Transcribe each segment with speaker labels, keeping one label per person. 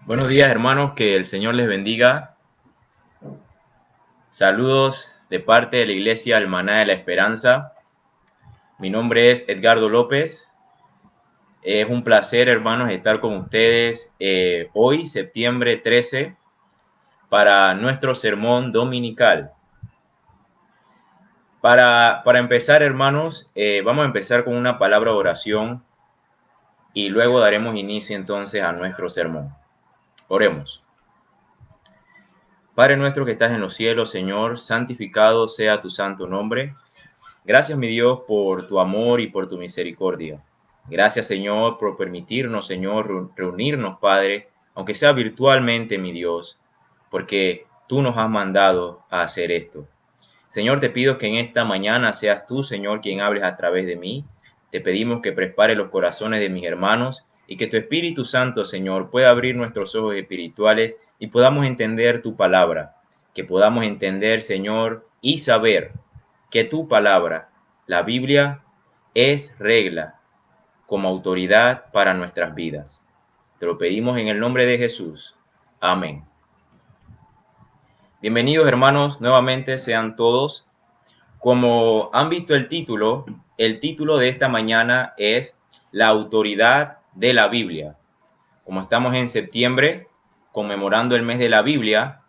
Speaker 1: Buenos días, hermanos, que el Señor les bendiga. Saludos de parte de la Iglesia Almaná de la Esperanza. Mi nombre es Edgardo López. Es un placer, hermanos, estar con ustedes hoy, septiembre 13, para nuestro sermón dominical. Para empezar, hermanos, vamos a empezar con una palabra de oración y luego daremos inicio entonces a nuestro sermón. Oremos. Padre nuestro que estás en los cielos, Señor, santificado sea tu santo nombre. Gracias, mi Dios, por tu amor y por tu misericordia. Gracias, Señor, por permitirnos, Señor, reunirnos, Padre, aunque sea virtualmente, mi Dios, porque tú nos has mandado a hacer esto. Señor, te pido que en esta mañana seas tú, Señor, quien hables a través de mí. Te pedimos que prepare los corazones de mis hermanos y que tu Espíritu Santo, Señor, pueda abrir nuestros ojos espirituales y podamos entender tu palabra. Que podamos entender, Señor, y saber que tu palabra, la Biblia, es regla como autoridad para nuestras vidas. Te lo pedimos en el nombre de Jesús. Amén. Bienvenidos, hermanos, nuevamente sean todos. Como han visto el título de esta mañana es La autoridad de la Biblia. Como estamos en septiembre, conmemorando el mes de la Biblia,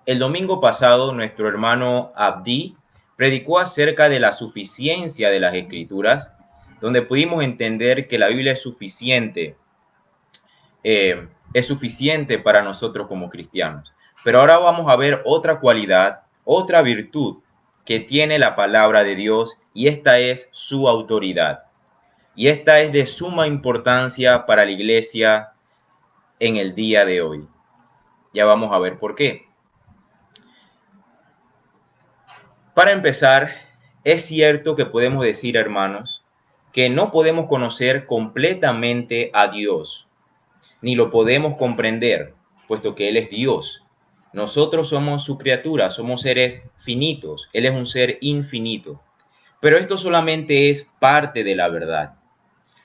Speaker 1: el domingo pasado nuestro hermano Abdi predicó acerca de la suficiencia de las Escrituras, donde pudimos entender que la Biblia es suficiente para nosotros como cristianos. Pero ahora vamos a ver otra cualidad, otra virtud que tiene la palabra de Dios, y esta es su autoridad. Y esta es de suma importancia para la iglesia en el día de hoy. Ya vamos a ver por qué. Para empezar, es cierto que podemos decir, hermanos, que no podemos conocer completamente a Dios, ni lo podemos comprender, puesto que Él es Dios. Nosotros somos su criatura, somos seres finitos, Él es un ser infinito. Pero esto solamente es parte de la verdad.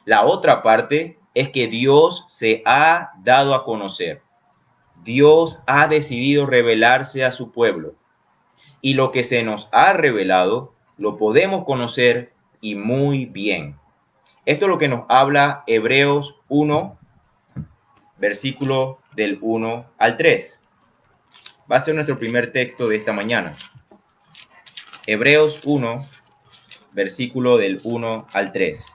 Speaker 1: La otra parte es que Dios se ha dado a conocer. Dios ha decidido revelarse a su pueblo. Y lo que se nos ha revelado lo podemos conocer y muy bien. Esto es lo que nos habla Hebreos 1, versículo del 1 al 3. Va a ser nuestro primer texto de esta mañana. Hebreos 1, versículo del 1 al 3.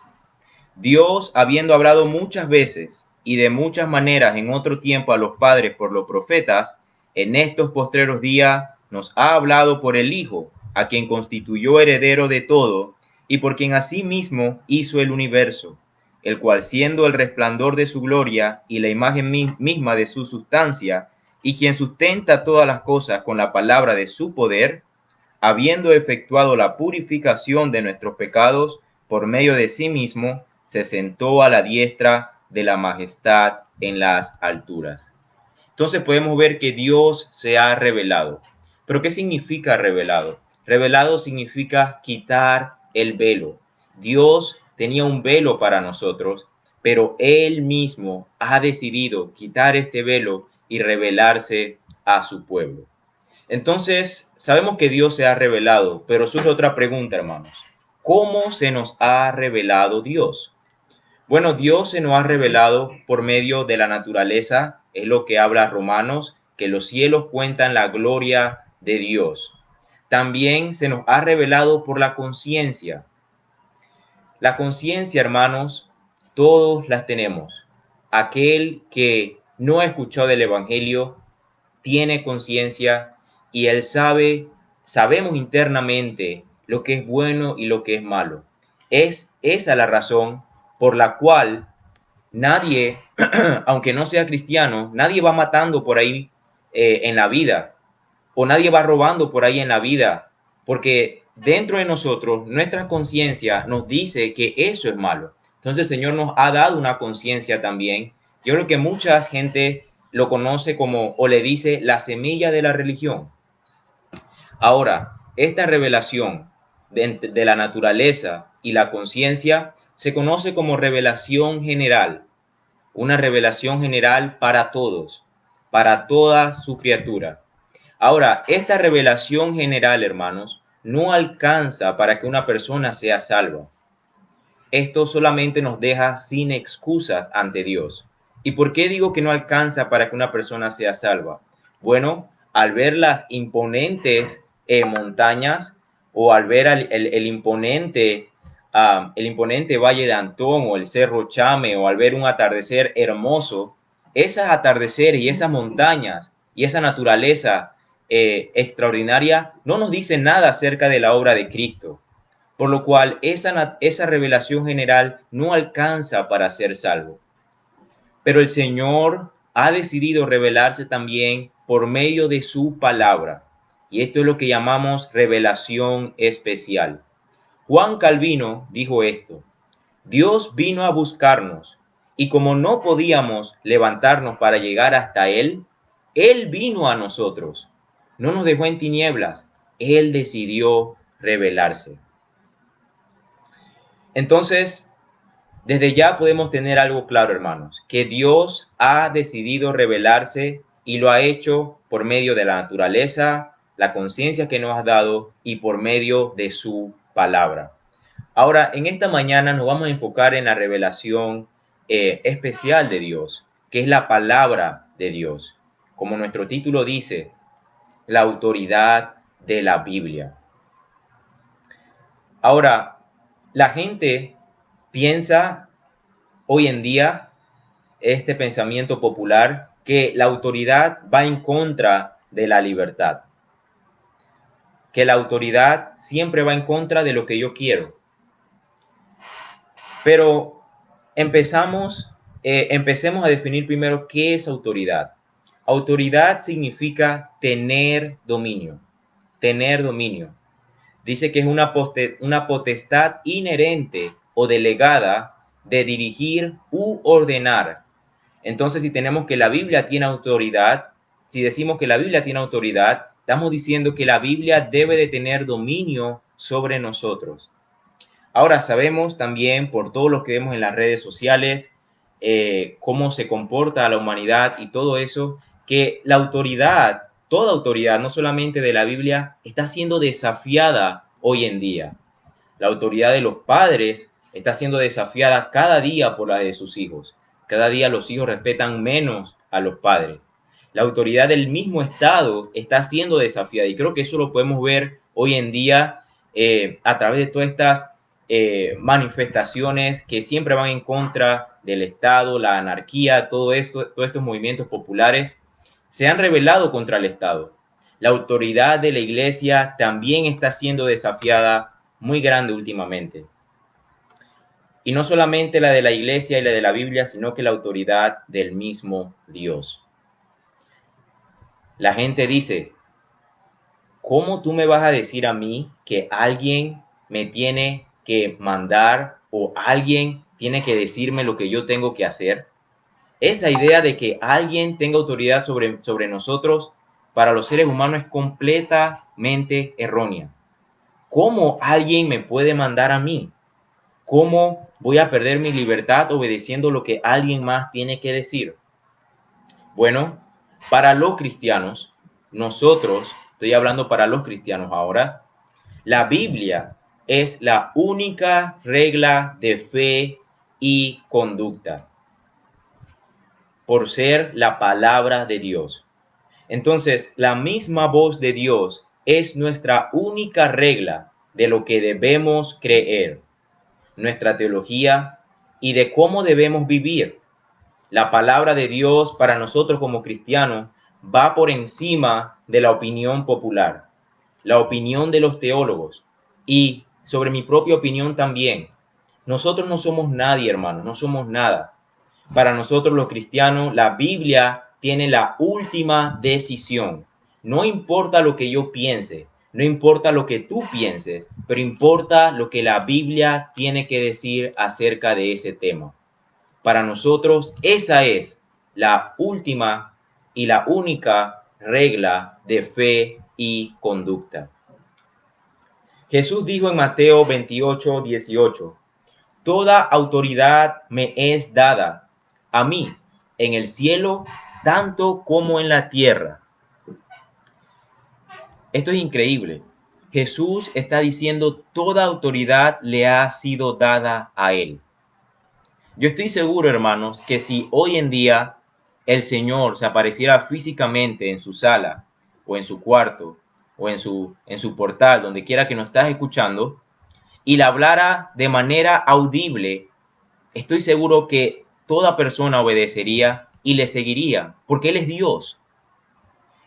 Speaker 1: Dios, habiendo hablado muchas veces y de muchas maneras en otro tiempo a los padres por los profetas, en estos postreros días nos ha hablado por el Hijo, a quien constituyó heredero de todo, y por quien asimismo hizo el universo, el cual siendo el resplandor de su gloria y la imagen misma de su sustancia, y quien sustenta todas las cosas con la palabra de su poder, habiendo efectuado la purificación de nuestros pecados por medio de sí mismo, se sentó a la diestra de la majestad en las alturas. Entonces podemos ver que Dios se ha revelado. ¿Pero qué significa revelado? Revelado significa quitar el velo. Dios tenía un velo para nosotros, pero Él mismo ha decidido quitar este velo y revelarse a su pueblo. Entonces, sabemos que Dios se ha revelado, pero surge otra pregunta, hermanos. ¿Cómo se nos ha revelado Dios? Bueno, Dios se nos ha revelado por medio de la naturaleza, es lo que habla Romanos, que los cielos cuentan la gloria de Dios. También se nos ha revelado por la conciencia. La conciencia, hermanos, todos las tenemos. Aquel que no ha escuchado del Evangelio tiene conciencia y él sabemos internamente lo que es bueno y lo que es malo. Es esa la razón por la cual nadie, aunque no sea cristiano, nadie va matando por ahí en la vida, o nadie va robando por ahí en la vida, porque dentro de nosotros, nuestra conciencia nos dice que eso es malo. Entonces el Señor nos ha dado una conciencia también. Yo creo que mucha gente lo conoce como, o le dice, la semilla de la religión. Ahora, esta revelación de la naturaleza y la conciencia se conoce como revelación general, una revelación general para todos, para toda su criatura. Ahora, esta revelación general, hermanos, no alcanza para que una persona sea salva. Esto solamente nos deja sin excusas ante Dios. ¿Y por qué digo que no alcanza para que una persona sea salva? Bueno, al ver las imponentes montañas o al ver el imponente Valle de Antón o el Cerro Chame o al ver un atardecer hermoso, esas atardeceres y esas montañas y esa naturaleza extraordinaria no nos dicen nada acerca de la obra de Cristo. Por lo cual esa revelación general no alcanza para ser salvo. Pero el Señor ha decidido revelarse también por medio de su palabra. Y esto es lo que llamamos revelación especial. Juan Calvino dijo esto: Dios vino a buscarnos, y como no podíamos levantarnos para llegar hasta Él, Él vino a nosotros. No nos dejó en tinieblas, Él decidió revelarse. Entonces, desde ya podemos tener algo claro, hermanos, que Dios ha decidido revelarse y lo ha hecho por medio de la naturaleza, la conciencia que nos ha dado y por medio de su palabra. Ahora, en esta mañana nos vamos a enfocar en la revelación especial de Dios, que es la palabra de Dios. Como nuestro título dice, la autoridad de la Biblia. Ahora, la gente piensa hoy en día, este pensamiento popular, que la autoridad va en contra de la libertad, que la autoridad siempre va en contra de lo que yo quiero. Pero empecemos a definir primero qué es autoridad. Autoridad significa tener dominio, tener dominio. Dice que es una potestad inherente o delegada de dirigir u ordenar. Entonces, si tenemos que la Biblia tiene autoridad, si decimos que la Biblia tiene autoridad, estamos diciendo que la Biblia debe de tener dominio sobre nosotros. Ahora sabemos también por todo lo que vemos en las redes sociales, cómo se comporta la humanidad y todo eso, que la autoridad, toda autoridad, no solamente de la Biblia, está siendo desafiada hoy en día. La autoridad de los padres está siendo desafiada cada día por la de sus hijos. Cada día los hijos respetan menos a los padres. La autoridad del mismo Estado está siendo desafiada y creo que eso lo podemos ver hoy en día a través de todas estas manifestaciones que siempre van en contra del Estado, la anarquía, todo esto, todos estos movimientos populares se han rebelado contra el Estado. La autoridad de la iglesia también está siendo desafiada muy grande últimamente. Y no solamente la de la iglesia y la de la Biblia, sino que la autoridad del mismo Dios. La gente dice, ¿cómo tú me vas a decir a mí que alguien me tiene que mandar o alguien tiene que decirme lo que yo tengo que hacer? Esa idea de que alguien tenga autoridad sobre nosotros para los seres humanos es completamente errónea. ¿Cómo alguien me puede mandar a mí? ¿Cómo voy a perder mi libertad obedeciendo lo que alguien más tiene que decir? Bueno, para los cristianos, nosotros, estoy hablando para los cristianos ahora, la Biblia es la única regla de fe y conducta, por ser la palabra de Dios. Entonces, la misma voz de Dios es nuestra única regla de lo que debemos creer, nuestra teología y de cómo debemos vivir. La palabra de Dios para nosotros como cristianos va por encima de la opinión popular, la opinión de los teólogos y sobre mi propia opinión también. Nosotros no somos nadie, hermanos, no somos nada. Para nosotros los cristianos, la Biblia tiene la última decisión. No importa lo que yo piense, no importa lo que tú pienses, pero importa lo que la Biblia tiene que decir acerca de ese tema. Para nosotros esa es la última y la única regla de fe y conducta. Jesús dijo en Mateo 28:18, toda autoridad me es dada a mí en el cielo tanto como en la tierra. Esto es increíble. Jesús está diciendo toda autoridad le ha sido dada a él. Yo estoy seguro, hermanos, que si hoy en día el Señor se apareciera físicamente en su sala o en su cuarto o en su portal, donde quiera que nos estás escuchando, y le hablara de manera audible, estoy seguro que toda persona obedecería y le seguiría, porque Él es Dios.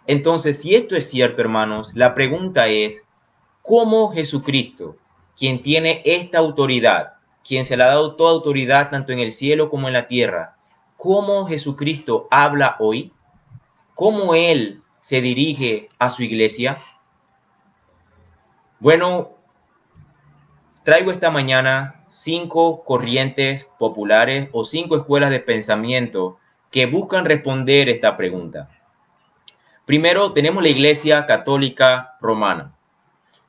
Speaker 1: Entonces, si esto es cierto, hermanos, la pregunta es, ¿cómo Jesucristo, quien tiene esta autoridad, quien se le ha dado toda autoridad tanto en el cielo como en la tierra, cómo Jesucristo habla hoy? ¿Cómo Él se dirige a su iglesia? Bueno, traigo esta mañana 5 corrientes populares o 5 escuelas de pensamiento que buscan responder esta pregunta. Primero, tenemos la Iglesia Católica Romana.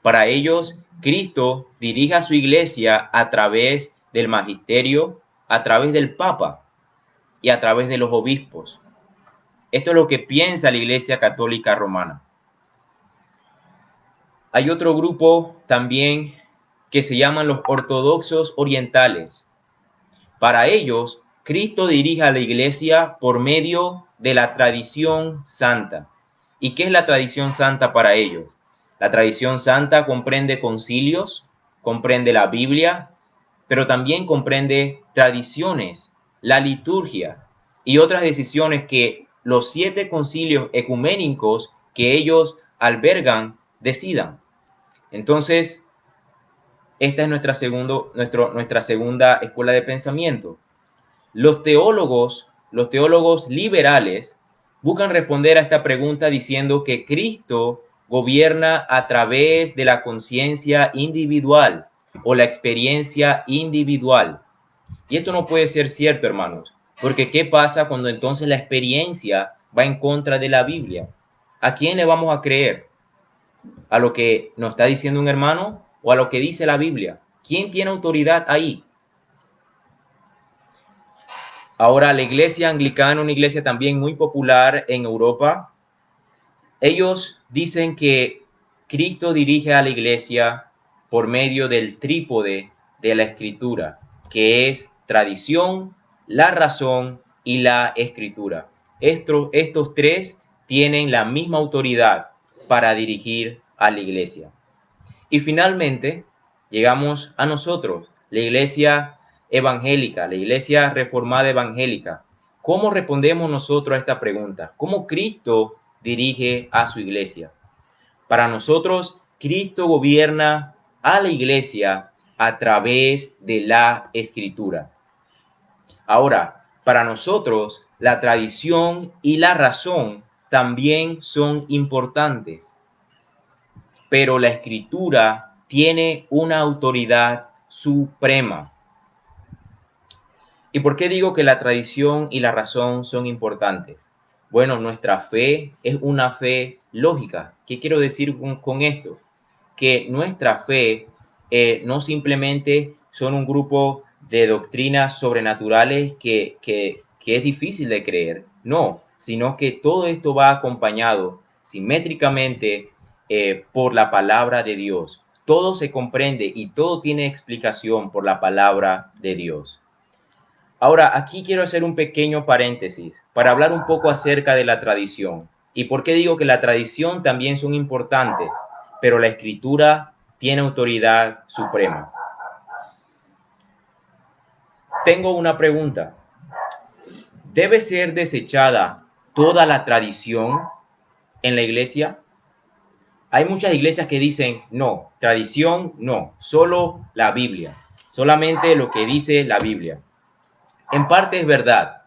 Speaker 1: Para ellos, Cristo dirige a su iglesia a través del magisterio, a través del Papa y a través de los obispos. Esto es lo que piensa la Iglesia Católica Romana. Hay otro grupo también que se llaman los ortodoxos orientales. Para ellos, Cristo dirige a la iglesia por medio de la tradición santa. ¿Y qué es la tradición santa para ellos? La tradición santa comprende concilios, comprende la Biblia, pero también comprende tradiciones, la liturgia y otras decisiones que los 7 concilios ecuménicos que ellos albergan decidan. Entonces, esta es nuestra segunda escuela de pensamiento. Los teólogos liberales buscan responder a esta pregunta diciendo que Cristo gobierna a través de la conciencia individual o la experiencia individual. Y esto no puede ser cierto, hermanos, porque ¿qué pasa cuando entonces la experiencia va en contra de la Biblia? ¿A quién le vamos a creer? ¿A lo que nos está diciendo un hermano o a lo que dice la Biblia? ¿Quién tiene autoridad ahí? Ahora, la iglesia anglicana, una iglesia también muy popular en Europa, ellos dicen que Cristo dirige a la iglesia por medio del trípode de la escritura. que es tradición, la razón y la escritura. Estos tres tienen la misma autoridad para dirigir a la iglesia. Y finalmente, llegamos a nosotros, la iglesia evangélica, la iglesia reformada evangélica. ¿Cómo respondemos nosotros a esta pregunta? ¿Cómo Cristo dirige a su iglesia? Para nosotros, Cristo gobierna a la iglesia a través de la escritura. Ahora, para nosotros, la tradición y la razón también son importantes, pero la escritura tiene una autoridad suprema. ¿Y por qué digo que la tradición y la razón son importantes? Bueno, nuestra fe es una fe lógica. ¿Qué quiero decir con esto? Que nuestra fe no simplemente son un grupo de doctrinas sobrenaturales que es difícil de creer, no, sino que todo esto va acompañado simétricamente por la palabra de Dios. Todo se comprende y todo tiene explicación por la palabra de Dios. Ahora, aquí quiero hacer un pequeño paréntesis para hablar un poco acerca de la tradición. ¿Y por qué digo que la tradición también son importantes, pero la escritura tiene autoridad suprema? Tengo una pregunta. ¿Debe ser desechada toda la tradición en la iglesia? Hay muchas iglesias que dicen, no, tradición no, solo la Biblia, solamente lo que dice la Biblia. En parte es verdad,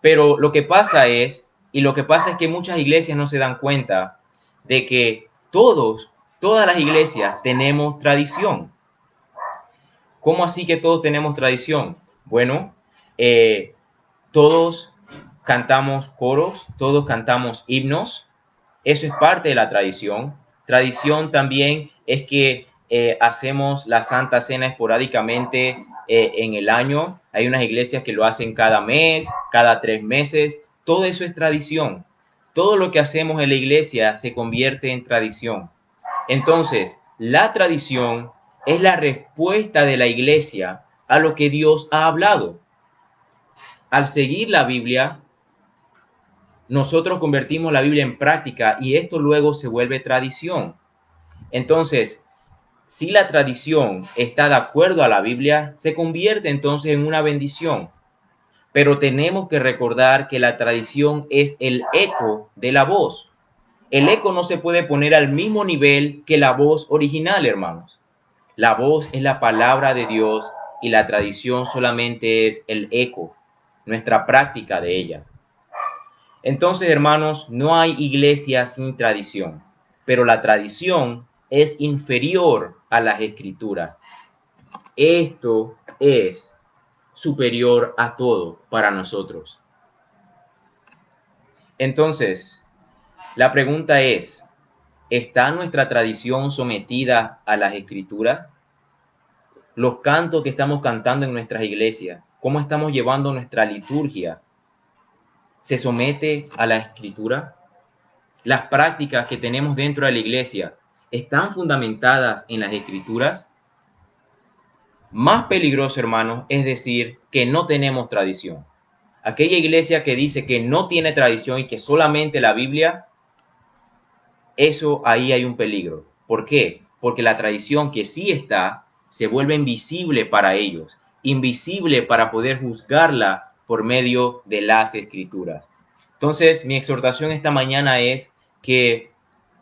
Speaker 1: pero lo que pasa es que muchas iglesias no se dan cuenta de que todas las iglesias tenemos tradición. ¿Cómo así que todos tenemos tradición? Bueno, todos cantamos coros, todos cantamos himnos, eso es parte de la tradición. Tradición también es que hacemos la Santa Cena esporádicamente en el año. Hay unas iglesias que lo hacen cada mes, cada 3 meses. Todo eso es tradición. Todo lo que hacemos en la iglesia se convierte en tradición. Entonces, la tradición es la respuesta de la iglesia a lo que Dios ha hablado. Al seguir la Biblia, nosotros convertimos la Biblia en práctica y esto luego se vuelve tradición. Entonces, si la tradición está de acuerdo a la Biblia, se convierte entonces en una bendición. Pero tenemos que recordar que la tradición es el eco de la voz. El eco no se puede poner al mismo nivel que la voz original, hermanos. La voz es la palabra de Dios y la tradición solamente es el eco, nuestra práctica de ella. Entonces, hermanos, no hay iglesia sin tradición, pero la tradición es inferior a las escrituras. Esto es superior a todo para nosotros. Entonces, la pregunta es, ¿está nuestra tradición sometida a las escrituras? Los cantos que estamos cantando en nuestras iglesias, ¿cómo estamos llevando nuestra liturgia? ¿Se somete a la escritura? Las prácticas que tenemos dentro de la iglesia están fundamentadas en las escrituras. Más peligroso, hermanos, es decir que no tenemos tradición. Aquella iglesia que dice que no tiene tradición y que solamente la Biblia, eso ahí hay un peligro. ¿Por qué? Porque la tradición que sí está se vuelve invisible para ellos, invisible para poder juzgarla por medio de las escrituras. Entonces, mi exhortación esta mañana es que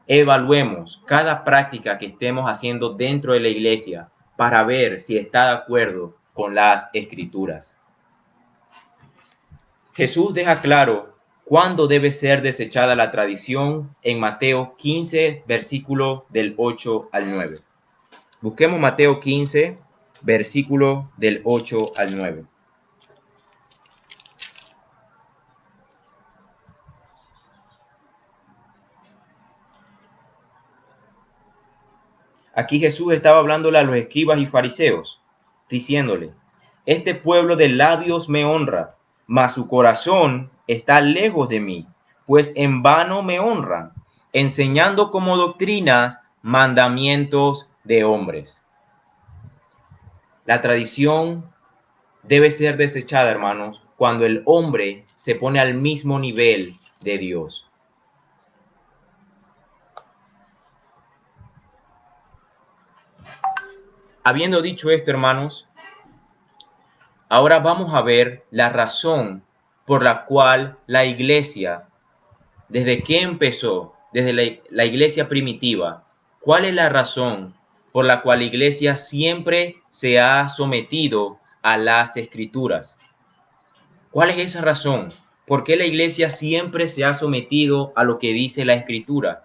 Speaker 1: evaluemos cada práctica que estemos haciendo dentro de la iglesia para ver si está de acuerdo con las escrituras. Jesús deja claro cuándo debe ser desechada la tradición en Mateo 15, versículo del 8 al 9. Busquemos Mateo 15, versículo del 8 al 9. Aquí Jesús estaba hablándole a los escribas y fariseos, diciéndole, este pueblo de labios me honra, mas su corazón está lejos de mí, pues en vano me honran, enseñando como doctrinas mandamientos de hombres. La tradición debe ser desechada, hermanos, cuando el hombre se pone al mismo nivel de Dios. Habiendo dicho esto, hermanos, ahora vamos a ver la razón por la cual la iglesia, desde que empezó, desde la iglesia primitiva, ¿cuál es la razón por la cual la iglesia siempre se ha sometido a las escrituras? ¿Cuál es esa razón? ¿Por qué la iglesia siempre se ha sometido a lo que dice la escritura?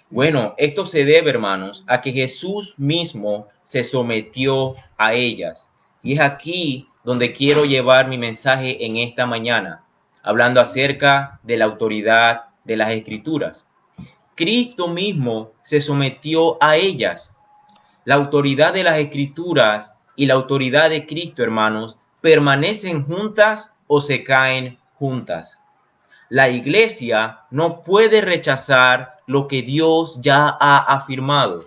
Speaker 1: Bueno, esto se debe, hermanos, a que Jesús mismo se sometió a ellas. Y es aquí donde quiero llevar mi mensaje en esta mañana, hablando acerca de la autoridad de las escrituras. Cristo mismo se sometió a ellas. La autoridad de las escrituras y la autoridad de Cristo, hermanos, permanecen juntas o se caen juntas. La iglesia no puede rechazar lo que Dios ya ha afirmado.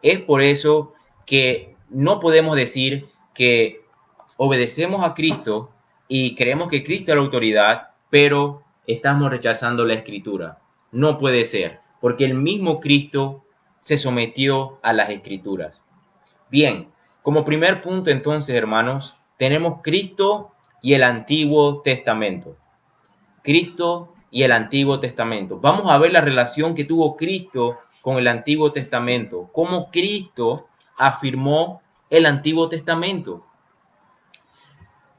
Speaker 1: Es por eso que no podemos decir que obedecemos a Cristo y creemos que Cristo es la autoridad, pero estamos rechazando la escritura. No puede ser, porque el mismo Cristo se sometió a las escrituras. Bien, como primer punto entonces, hermanos, tenemos Cristo y el Antiguo Testamento. Cristo y el Antiguo Testamento. Vamos a ver la relación que tuvo Cristo con el Antiguo Testamento, cómo Cristo afirmó el Antiguo Testamento.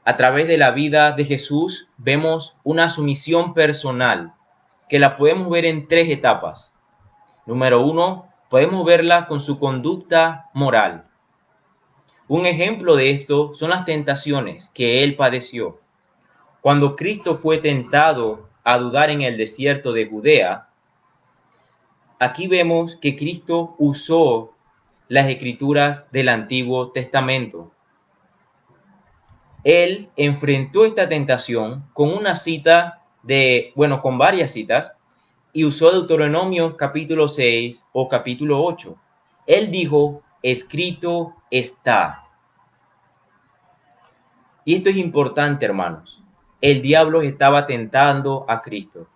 Speaker 1: A través de la vida de Jesús vemos una sumisión personal que la podemos ver en tres etapas. Número uno, podemos verla con su conducta moral. Un ejemplo de esto son las tentaciones que él padeció. Cuando Cristo fue tentado a dudar en el desierto de Judea, aquí vemos que Cristo usó las escrituras del Antiguo Testamento. Él enfrentó esta tentación con una cita con varias citas, y usó Deuteronomio capítulo 6 o capítulo 8. Él dijo, escrito está. Y esto es importante, hermanos. El diablo estaba tentando a Cristo,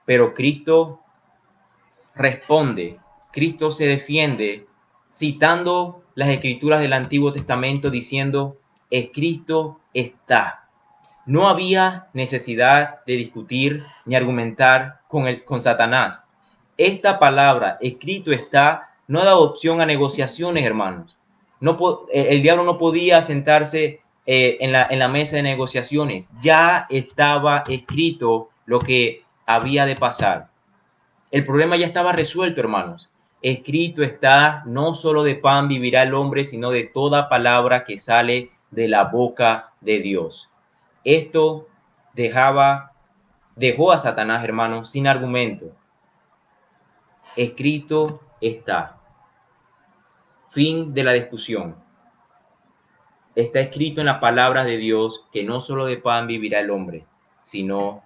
Speaker 1: pero Cristo responde, Cristo se defiende citando las escrituras del Antiguo Testamento diciendo, escrito está. No había necesidad de discutir ni argumentar con Satanás. Esta palabra, escrito está, no da opción a negociaciones, hermanos. El diablo no podía sentarse en la mesa de negociaciones. Ya estaba escrito lo que había de pasar. El problema ya estaba resuelto, hermanos. Escrito está, no solo de pan vivirá el hombre, sino de toda palabra que sale de la boca de Dios. Esto dejó a Satanás, hermanos, sin argumento. Escrito está. Fin de la discusión. Está escrito en las palabras de Dios que no solo de pan vivirá el hombre, sino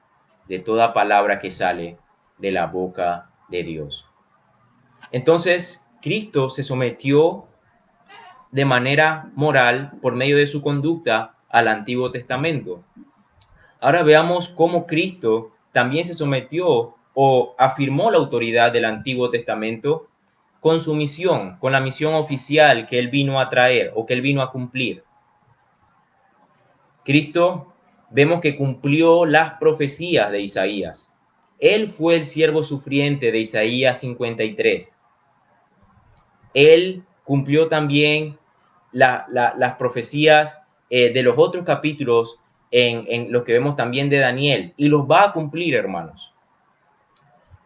Speaker 1: de toda palabra que sale de la boca de Dios. Entonces, Cristo se sometió de manera moral por medio de su conducta al Antiguo Testamento. Ahora veamos cómo Cristo también se sometió o afirmó la autoridad del Antiguo Testamento con su misión, con la misión oficial que él vino a traer o que él vino a cumplir. Cristo vemos que cumplió las profecías de Isaías. Él fue el siervo sufriente de Isaías 53. Él cumplió también las profecías de los otros capítulos en lo que vemos también de Daniel, y los va a cumplir, hermanos.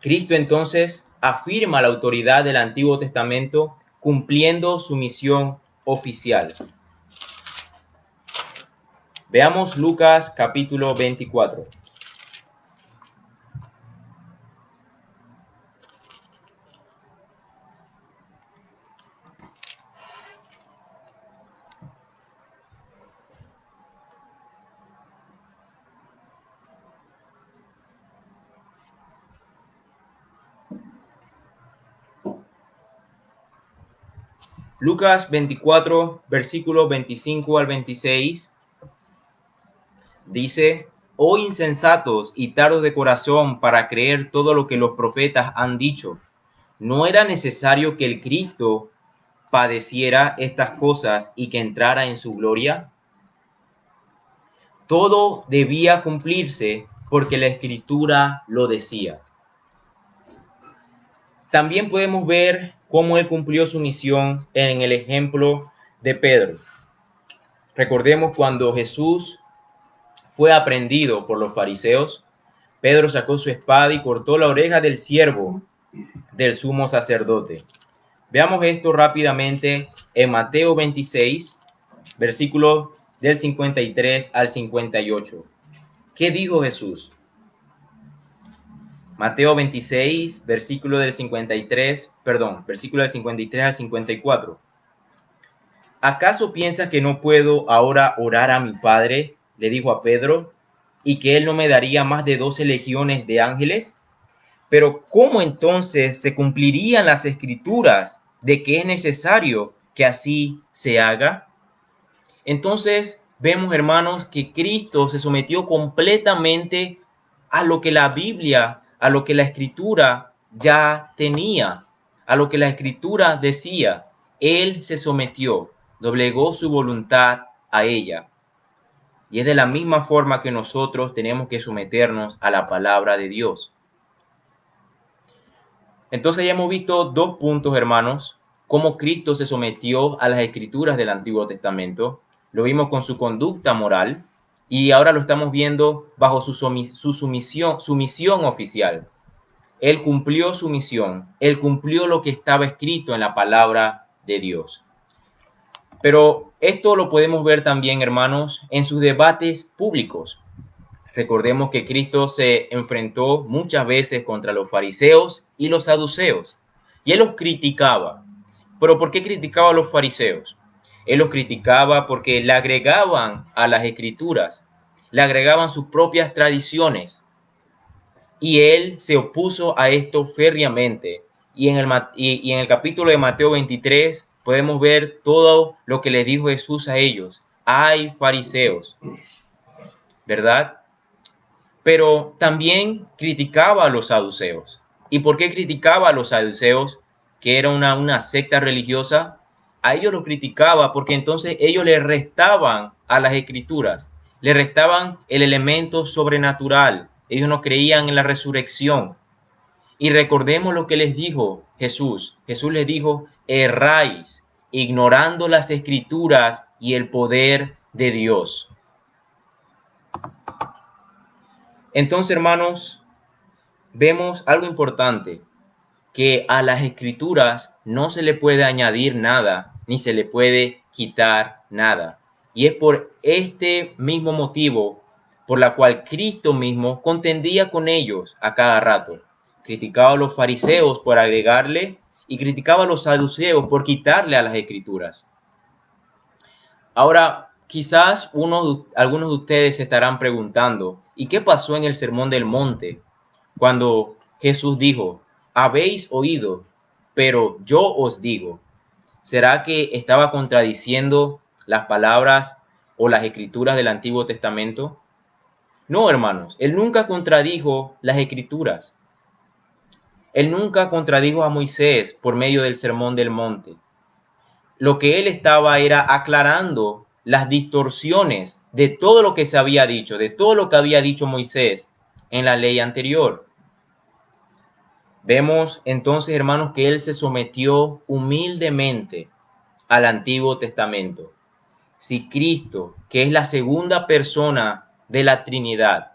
Speaker 1: Cristo entonces afirma la autoridad del Antiguo Testamento cumpliendo su misión oficial. Veamos Lucas capítulo 24. Lucas 24, versículos 25 al 26, Dice: oh insensatos y tardos de corazón para creer todo lo que los profetas han dicho. ¿No era necesario que el Cristo padeciera estas cosas y que entrara en su gloria? Todo debía cumplirse porque la Escritura lo decía. También podemos ver cómo él cumplió su misión en el ejemplo de Pedro. Recordemos cuando Jesús fue aprehendido por los fariseos, Pedro sacó su espada y cortó la oreja del siervo del sumo sacerdote. Veamos esto rápidamente en Mateo 26, versículos del 53 al 58. ¿Qué dijo Jesús? Mateo 26, versículo del 53 al 54. ¿Acaso piensas que no puedo ahora orar a mi Padre? Le dijo a Pedro, y que él no me daría más de 12 legiones de ángeles. Pero ¿cómo entonces se cumplirían las escrituras de que es necesario que así se haga? Entonces vemos, hermanos, que Cristo se sometió completamente a lo que la Biblia, a lo que la Escritura ya tenía, a lo que la Escritura decía. Él se sometió, doblegó su voluntad a ella. Y es de la misma forma que nosotros tenemos que someternos a la palabra de Dios. Entonces ya hemos visto dos puntos, hermanos, cómo Cristo se sometió a las escrituras del Antiguo Testamento. Lo vimos con su conducta moral y ahora lo estamos viendo bajo su misión oficial. Él cumplió su misión, él cumplió lo que estaba escrito en la palabra de Dios. Pero esto lo podemos ver también, hermanos, en sus debates públicos. Recordemos que Cristo se enfrentó muchas veces contra los fariseos y los saduceos, y él los criticaba. ¿Pero por qué criticaba a los fariseos? Él los criticaba porque le agregaban a las escrituras, le agregaban sus propias tradiciones, y él se opuso a esto férreamente. Y en el capítulo de Mateo 23 podemos ver todo lo que les dijo Jesús a ellos. ¡Ay, fariseos! ¿Verdad? Pero también criticaba a los saduceos. ¿Y por qué criticaba a los saduceos, que era una secta religiosa? A ellos los criticaba porque entonces ellos le restaban a las escrituras, le restaban el elemento sobrenatural. Ellos no creían en la resurrección. Y recordemos lo que les dijo Jesús. Jesús les dijo: erráis, ignorando las escrituras y el poder de Dios. Entonces, hermanos, vemos algo importante, que a las escrituras no se le puede añadir nada, ni se le puede quitar nada. Y es por este mismo motivo por la cual Cristo mismo contendía con ellos a cada rato. Criticaba a los fariseos por agregarle y criticaba a los saduceos por quitarle a las escrituras. Ahora, quizás algunos de ustedes se estarán preguntando, ¿y qué pasó en el Sermón del Monte? Cuando Jesús dijo: habéis oído, pero yo os digo. ¿Será que estaba contradiciendo las palabras o las escrituras del Antiguo Testamento? No, hermanos, él nunca contradijo las escrituras. Él nunca contradijo a Moisés por medio del Sermón del Monte. Lo que él estaba era aclarando las distorsiones de todo lo que se había dicho, de todo lo que había dicho Moisés en la ley anterior. Vemos entonces, hermanos, que él se sometió humildemente al Antiguo Testamento. Si Cristo, que es la segunda persona de la Trinidad,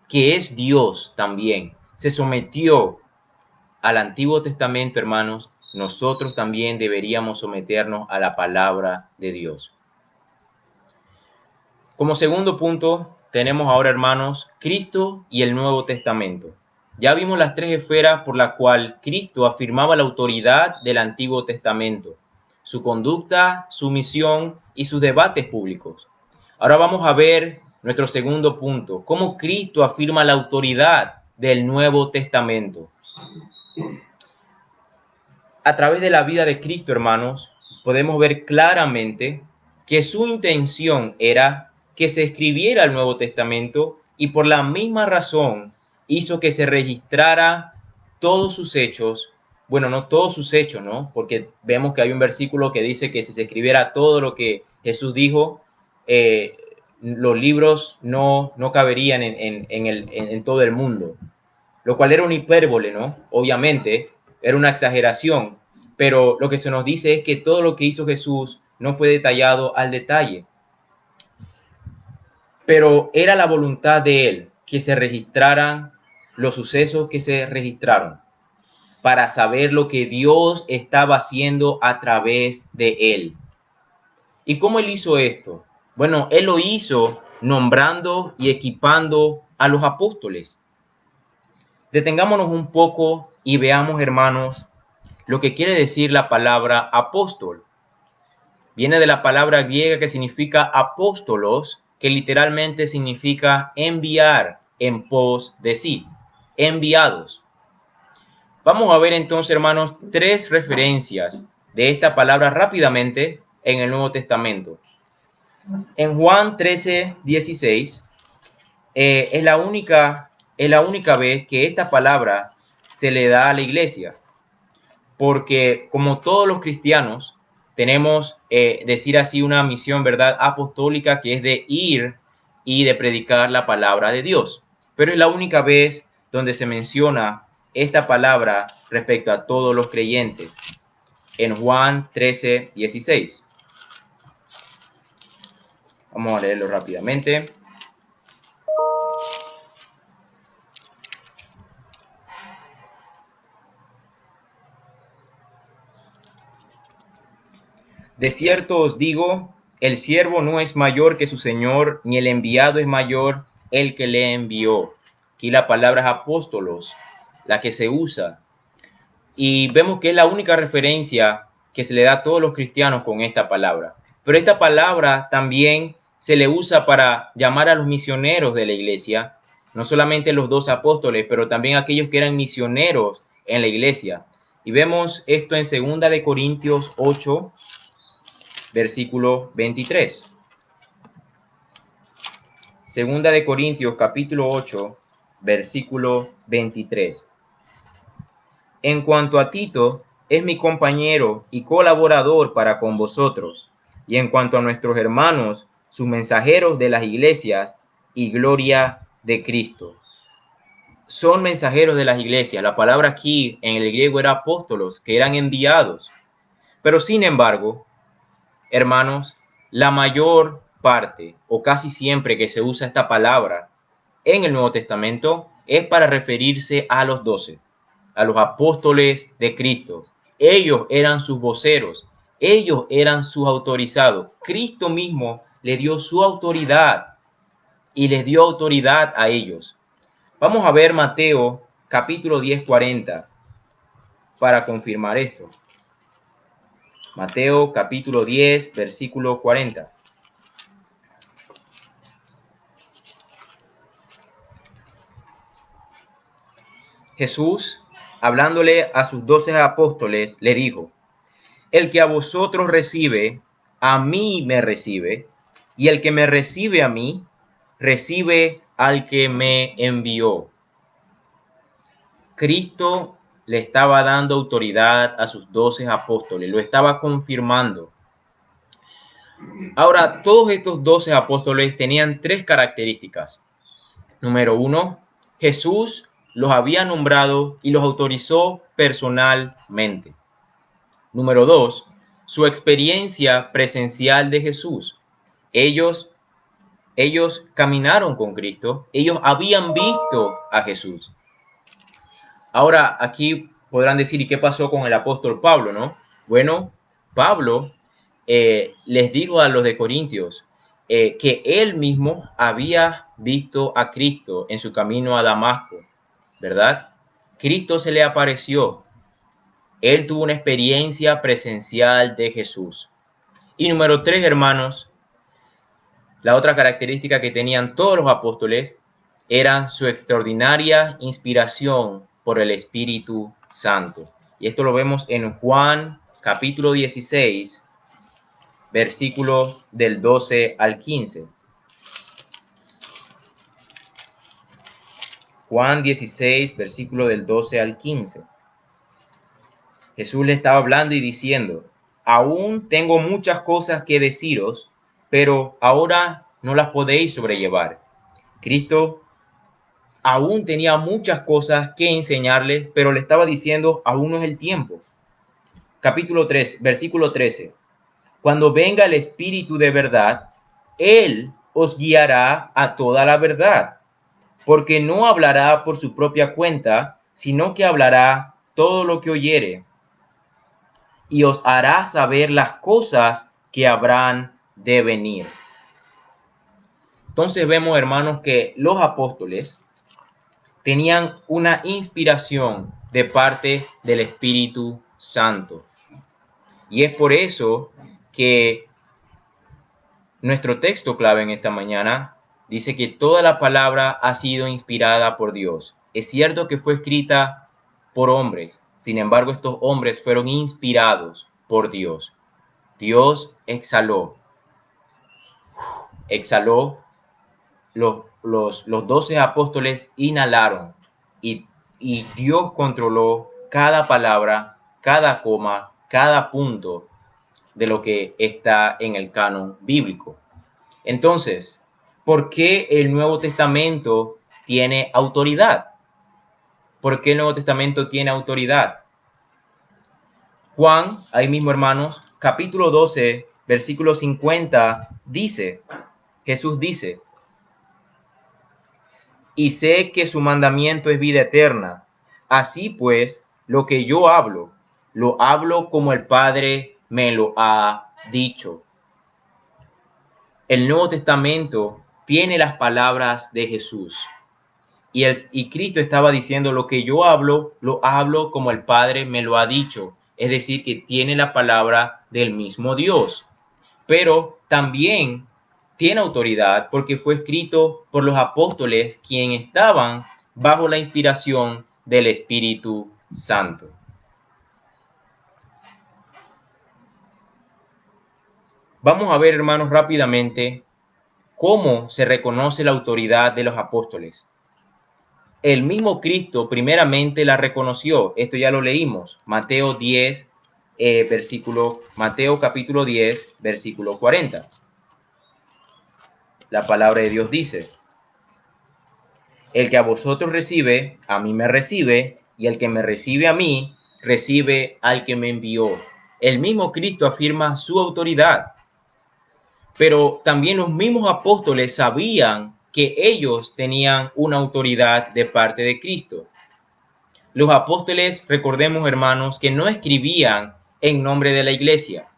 Speaker 1: que es Dios también, se sometió al Antiguo Testamento, hermanos, nosotros también deberíamos someternos a la palabra de Dios. Como segundo punto, tenemos ahora, hermanos, Cristo y el Nuevo Testamento. Ya vimos las tres esferas por las cuales Cristo afirmaba la autoridad del Antiguo Testamento: su conducta, su misión y sus debates públicos. Ahora vamos a ver nuestro segundo punto: cómo Cristo afirma la autoridad del Nuevo Testamento. A través de la vida de Cristo, hermanos, podemos ver claramente que su intención era que se escribiera el Nuevo Testamento y por la misma razón hizo que se registrara todos sus hechos. Bueno, no todos sus hechos, ¿no? Porque vemos que hay un versículo que dice que si se escribiera todo lo que Jesús dijo, los libros no caberían en todo el mundo, lo cual era una hipérbole, ¿no? Obviamente, era una exageración, pero lo que se nos dice es que todo lo que hizo Jesús no fue detallado al detalle, pero era la voluntad de él que se registraran los sucesos que se registraron para saber lo que Dios estaba haciendo a través de él. ¿Y cómo él hizo esto? Bueno, él lo hizo nombrando y equipando a los apóstoles. Detengámonos un poco y veamos, hermanos, lo que quiere decir la palabra apóstol. Viene de la palabra griega que significa apóstolos, que literalmente significa enviar en pos de sí, enviados. Vamos a ver entonces, hermanos, 3 referencias de esta palabra rápidamente en el Nuevo Testamento. En Juan 13:16 es la única vez que esta palabra se le da a la iglesia, porque como todos los cristianos tenemos, decir así, una misión, ¿verdad?, apostólica, que es de ir y de predicar la palabra de Dios. Pero es la única vez donde se menciona esta palabra respecto a todos los creyentes, en Juan 13:16. Vamos a leerlo rápidamente. De cierto os digo, el siervo no es mayor que su señor, ni el enviado es mayor el que le envió. Aquí la palabra es apóstolos, la que se usa. Y vemos que es la única referencia que se le da a todos los cristianos con esta palabra. Pero esta palabra también se le usa para llamar a los misioneros de la iglesia, no solamente los 12 apóstoles, pero también aquellos que eran misioneros en la iglesia. Y vemos esto en 2 de Corintios 8, versículo 23. Segunda de Corintios capítulo 8, versículo 23. En cuanto a Tito, es mi compañero y colaborador para con vosotros, y en cuanto a nuestros hermanos, sus mensajeros de las iglesias y gloria de Cristo. Son mensajeros de las iglesias. La palabra aquí en el griego era apóstolos, que eran enviados. Pero sin embargo, hermanos, la mayor parte o casi siempre que se usa esta palabra en el Nuevo Testamento es para referirse a los 12, a los apóstoles de Cristo. Ellos eran sus voceros, ellos eran sus autorizados. Cristo mismo le dio su autoridad y les dio autoridad a ellos. Vamos a ver Mateo capítulo 10:40 para confirmar esto. Mateo capítulo 10, versículo 40. Jesús, hablándole a sus 12 apóstoles, le dijo: el que a vosotros recibe, a mí me recibe, y el que me recibe a mí, recibe al que me envió. Cristo le estaba dando autoridad a sus 12 apóstoles, lo estaba confirmando. Ahora, todos estos 12 apóstoles tenían 3 características. Número 1, Jesús los había nombrado y los autorizó personalmente. Número 2, su experiencia presencial de Jesús. Ellos caminaron con Cristo, ellos habían visto a Jesús. Ahora, aquí podrán decir, ¿y qué pasó con el apóstol Pablo, no? Bueno, Pablo les dijo a los de Corintios que él mismo había visto a Cristo en su camino a Damasco, ¿verdad? Cristo se le apareció. Él tuvo una experiencia presencial de Jesús. Y número 3, hermanos, la otra característica que tenían todos los apóstoles era su extraordinaria inspiración por el Espíritu Santo. Y esto lo vemos en Juan capítulo 16, versículo del 12 al 15. Juan 16, versículo del 12 al 15. Jesús le estaba hablando y diciendo, aún tengo muchas cosas que deciros, pero ahora no las podéis sobrellevar. Cristo aún tenía muchas cosas que enseñarles, pero le estaba diciendo, aún no es el tiempo. Capítulo 3, versículo 13. Cuando venga el Espíritu de verdad, Él os guiará a toda la verdad, porque no hablará por su propia cuenta, sino que hablará todo lo que oyere, y os hará saber las cosas que habrán de venir. Entonces vemos, hermanos, que los apóstoles tenían una inspiración de parte del Espíritu Santo. Y es por eso que nuestro texto clave en esta mañana dice que toda la palabra ha sido inspirada por Dios. Es cierto que fue escrita por hombres, sin embargo estos hombres fueron inspirados por Dios. Dios exhaló los 12 apóstoles inhalaron y Dios controló cada palabra, cada coma, cada punto de lo que está en el canon bíblico. Entonces, ¿por qué el Nuevo Testamento tiene autoridad? ¿Por qué el Nuevo Testamento tiene autoridad? Juan, ahí mismo hermanos, capítulo 12, versículo 50, dice, Jesús dice, y sé que su mandamiento es vida eterna. Así pues, lo que yo hablo, lo hablo como el Padre me lo ha dicho. El Nuevo Testamento tiene las palabras de Jesús. Y Cristo estaba diciendo, lo que yo hablo, lo hablo como el Padre me lo ha dicho. Es decir, que tiene la palabra del mismo Dios. Pero también tiene autoridad porque fue escrito por los apóstoles quienes estaban bajo la inspiración del Espíritu Santo. Vamos a ver, hermanos, rápidamente cómo se reconoce la autoridad de los apóstoles. El mismo Cristo primeramente la reconoció. Esto ya lo leímos. Mateo capítulo 10, versículo 40. La palabra de Dios dice, el que a vosotros recibe, a mí me recibe, y el que me recibe a mí, recibe al que me envió. El mismo Cristo afirma su autoridad. Pero también los mismos apóstoles sabían que ellos tenían una autoridad de parte de Cristo. Los apóstoles, recordemos hermanos, que no escribían en nombre de la iglesia.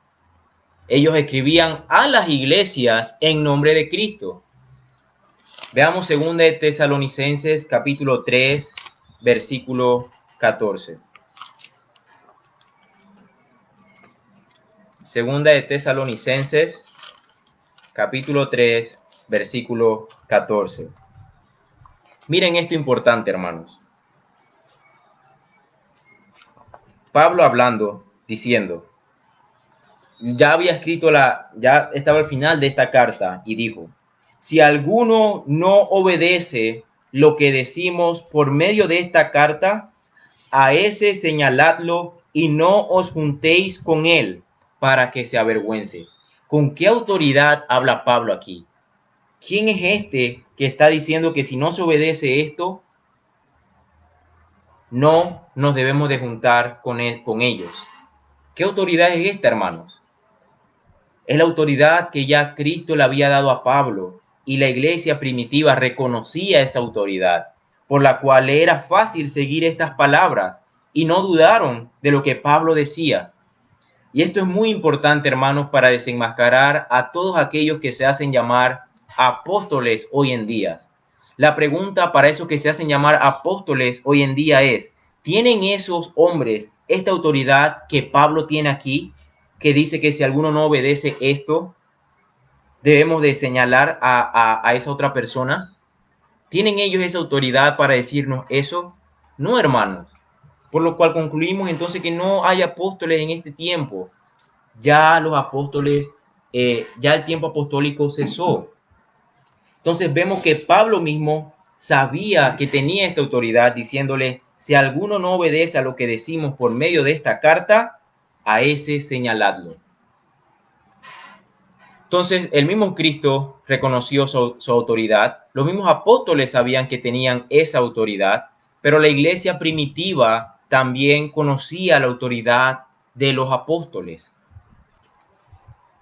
Speaker 1: Ellos escribían a las iglesias en nombre de Cristo. Veamos 2 de Tesalonicenses capítulo 3, versículo 14. 2 de Tesalonicenses capítulo 3, versículo 14. Miren esto importante, hermanos. Pablo hablando, diciendo, ya estaba al final de esta carta y dijo, si alguno no obedece lo que decimos por medio de esta carta, a ese señaladlo y no os juntéis con él para que se avergüence. ¿Con qué autoridad habla Pablo aquí? ¿Quién es este que está diciendo que si no se obedece esto, no nos debemos de juntar con ellos? ¿Qué autoridad es esta, hermanos? Es la autoridad que ya Cristo le había dado a Pablo y la iglesia primitiva reconocía esa autoridad, por la cual era fácil seguir estas palabras y no dudaron de lo que Pablo decía. Y esto es muy importante, hermanos, para desenmascarar a todos aquellos que se hacen llamar apóstoles hoy en día. La pregunta para esos que se hacen llamar apóstoles hoy en día es, ¿tienen esos hombres esta autoridad que Pablo tiene aquí? Que dice que si alguno no obedece esto, debemos de señalar a esa otra persona. ¿Tienen ellos esa autoridad para decirnos eso? No, hermanos. Por lo cual concluimos entonces que no hay apóstoles en este tiempo. Ya los apóstoles, ya el tiempo apostólico cesó. Entonces vemos que Pablo mismo sabía que tenía esta autoridad, diciéndole, si alguno no obedece a lo que decimos por medio de esta carta, a ese señaladlo. Entonces, el mismo Cristo reconoció su autoridad, los mismos apóstoles sabían que tenían esa autoridad, pero la iglesia primitiva también conocía la autoridad de los apóstoles.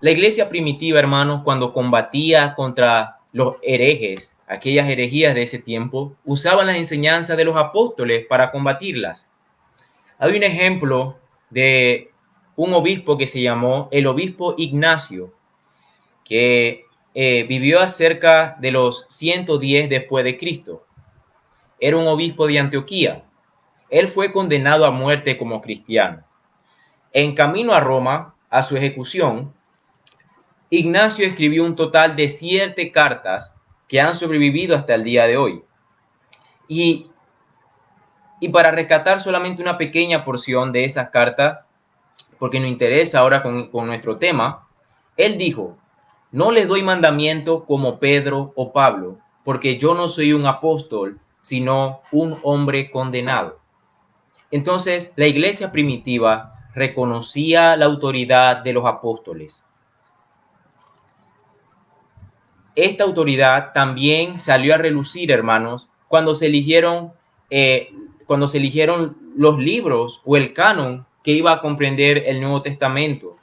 Speaker 1: La iglesia primitiva, hermanos, cuando combatía contra los herejes, aquellas herejías de ese tiempo, usaban las enseñanzas de los apóstoles para combatirlas. Hay un ejemplo de un obispo que se llamó el obispo Ignacio, que vivió acerca de los 110 después de Cristo. Era un obispo de Antioquía. Él fue condenado a muerte como cristiano. En camino a Roma, a su ejecución, Ignacio escribió un total de 7 cartas que han sobrevivido hasta el día de hoy. Y para rescatar solamente una pequeña porción de esas cartas, porque nos interesa ahora con nuestro tema, él dijo, no les doy mandamiento como Pedro o Pablo, porque yo no soy un apóstol, sino un hombre condenado. Entonces, la iglesia primitiva reconocía la autoridad de los apóstoles. Esta autoridad también salió a relucir, hermanos, cuando se eligieron los libros o el canon que iba a comprender el Nuevo Testamento.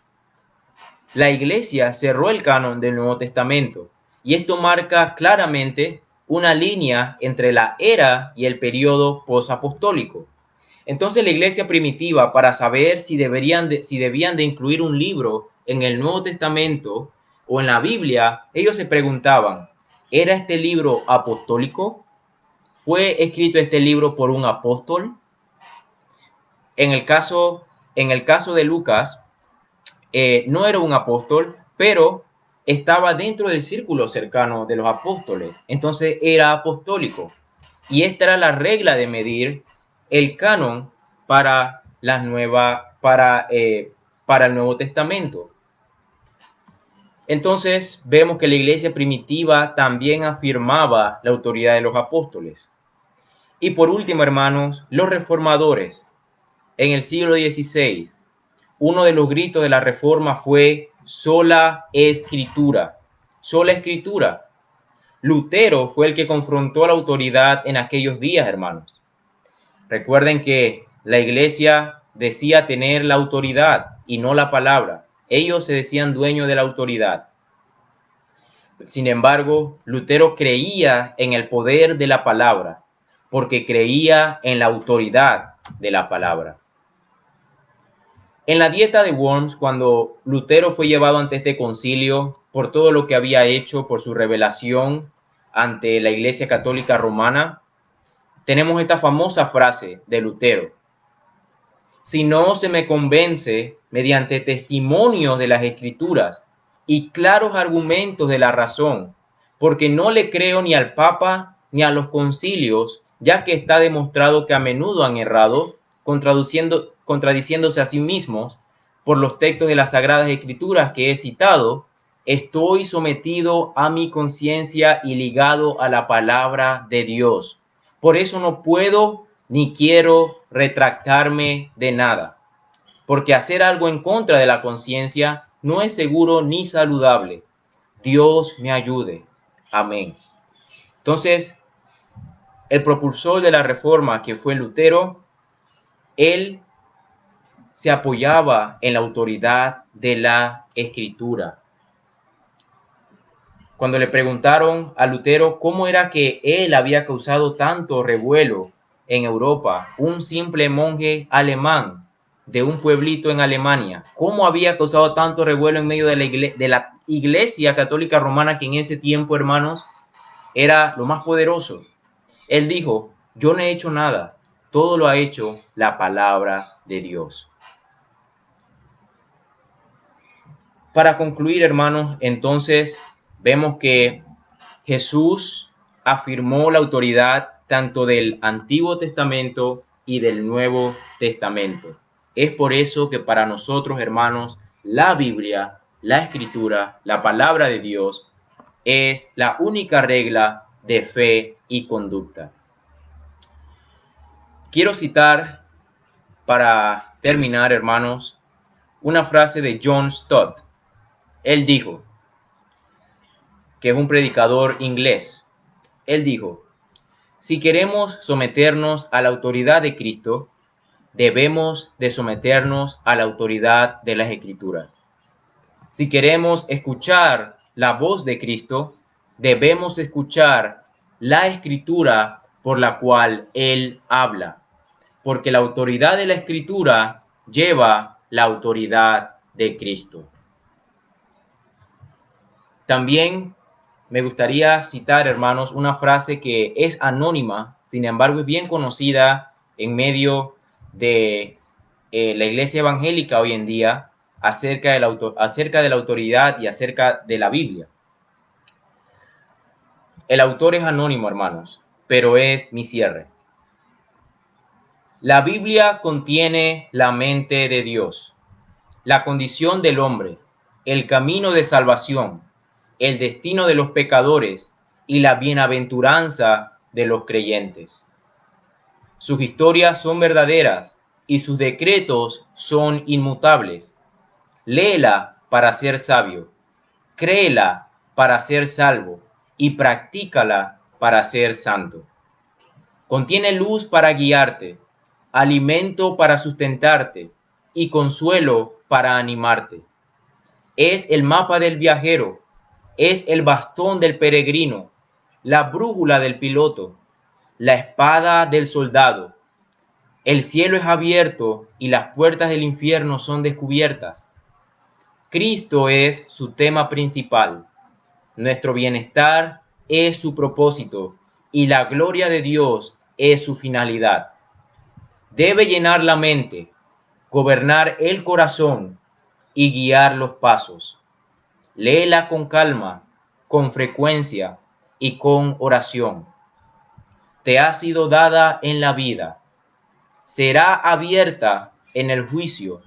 Speaker 1: La iglesia cerró el canon del Nuevo Testamento y esto marca claramente una línea entre la era y el periodo posapostólico. Entonces la iglesia primitiva, para saber si debían de incluir un libro en el Nuevo Testamento o en la Biblia, ellos se preguntaban, ¿era este libro apostólico? ¿Fue escrito este libro por un apóstol? En el caso de Lucas, no era un apóstol, pero estaba dentro del círculo cercano de los apóstoles, entonces era apostólico. Y esta era la regla de medir el canon para el Nuevo Testamento. Entonces vemos que la iglesia primitiva también afirmaba la autoridad de los apóstoles. Y por último, hermanos, los reformadores. En el siglo XVI, uno de los gritos de la reforma fue sola escritura. Sola escritura. Lutero fue el que confrontó la autoridad en aquellos días, hermanos. Recuerden que la iglesia decía tener la autoridad y no la palabra. Ellos se decían dueños de la autoridad. Sin embargo, Lutero creía en el poder de la palabra, porque creía en la autoridad de la palabra. En la dieta de Worms, cuando Lutero fue llevado ante este concilio por todo lo que había hecho, por su revelación ante la Iglesia Católica Romana, tenemos esta famosa frase de Lutero. Si no se me convence mediante testimonios de las Escrituras y claros argumentos de la razón, porque no le creo ni al Papa ni a los concilios, ya que está demostrado que a menudo han errado, contradiciéndose a sí mismos por los textos de las Sagradas Escrituras que he citado, estoy sometido a mi conciencia y ligado a la palabra de Dios. Por eso no puedo ni quiero retractarme de nada, porque hacer algo en contra de la conciencia no es seguro ni saludable. Dios me ayude. Amén. Entonces, el propulsor de la reforma, que fue Lutero, él se apoyaba en la autoridad de la Escritura. Cuando le preguntaron a Lutero cómo era que él había causado tanto revuelo en Europa, un simple monje alemán de un pueblito en Alemania, cómo había causado tanto revuelo en medio de la Iglesia Católica Romana, que en ese tiempo, hermanos, era lo más poderoso. Él dijo, yo no he hecho nada, todo lo ha hecho la palabra de Dios. Para concluir, hermanos, entonces vemos que Jesús afirmó la autoridad tanto del Antiguo Testamento y del Nuevo Testamento. Es por eso que para nosotros, hermanos, la Biblia, la Escritura, la palabra de Dios, es la única regla de fe y conducta. Quiero citar, para terminar, hermanos, una frase de John Stott. Él dijo, que es un predicador inglés, él dijo: si queremos someternos a la autoridad de Cristo, debemos de someternos a la autoridad de las Escrituras. Si queremos escuchar la voz de Cristo, debemos escuchar la Escritura por la cual Él habla, porque la autoridad de la Escritura lleva la autoridad de Cristo. También me gustaría citar, hermanos, una frase que es anónima, sin embargo es bien conocida en medio de la iglesia evangélica hoy en día, acerca de la autoridad y acerca de la Biblia. El autor es anónimo, hermanos, pero es mi cierre. La Biblia contiene la mente de Dios, la condición del hombre, el camino de salvación, el destino de los pecadores y la bienaventuranza de los creyentes. Sus historias son verdaderas y sus decretos son inmutables. Léela para ser sabio, créela para ser salvo y practícala para ser santo. Contiene luz para guiarte, alimento para sustentarte y consuelo para animarte. Es el mapa del viajero, es el bastón del peregrino, la brújula del piloto, la espada del soldado. El cielo es abierto y las puertas del infierno son descubiertas. Cristo es su tema principal. Nuestro bienestar es su propósito y la gloria de Dios es su finalidad. Debe llenar la mente, gobernar el corazón y guiar los pasos. Léela con calma, con frecuencia y con oración. Te ha sido dada en la vida, será abierta en el juicio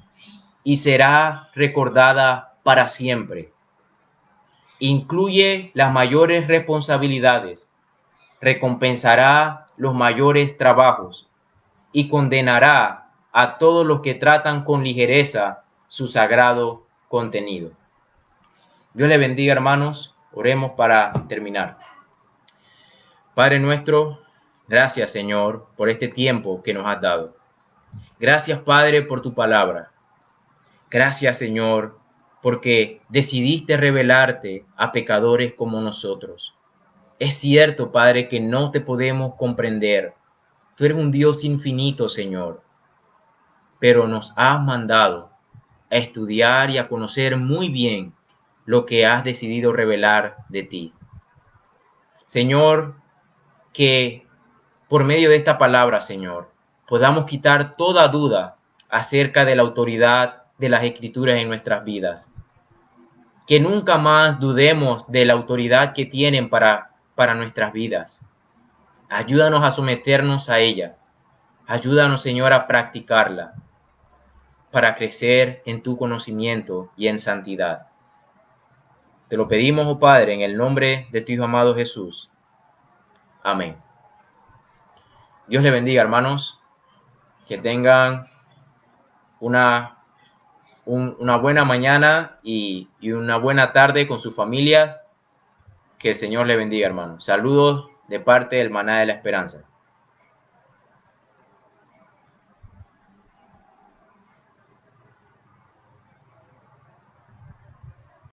Speaker 1: y será recordada para siempre. Incluye las mayores responsabilidades, recompensará los mayores trabajos y condenará a todos los que tratan con ligereza su sagrado contenido. Dios le bendiga, hermanos. Oremos para terminar. Padre nuestro, gracias, Señor, por este tiempo que nos has dado. Gracias, Padre, por tu palabra. Gracias, Señor, porque decidiste revelarte a pecadores como nosotros. Es cierto, Padre, que no te podemos comprender. Tú eres un Dios infinito, Señor, pero nos has mandado a estudiar y a conocer muy bien lo que has decidido revelar de ti. Señor, que por medio de esta palabra, Señor, podamos quitar toda duda acerca de la autoridad de las Escrituras en nuestras vidas. Que nunca más dudemos de la autoridad que tienen para nuestras vidas. Ayúdanos a someternos a ella. Ayúdanos, Señor, a practicarla para crecer en tu conocimiento y en santidad. Te lo pedimos, oh Padre, en el nombre de tu Hijo amado Jesús. Amén. Dios le bendiga, hermanos. Que tengan una buena mañana y una buena tarde con sus familias. Que el Señor le bendiga, hermanos. Saludos de parte del Maná de la Esperanza.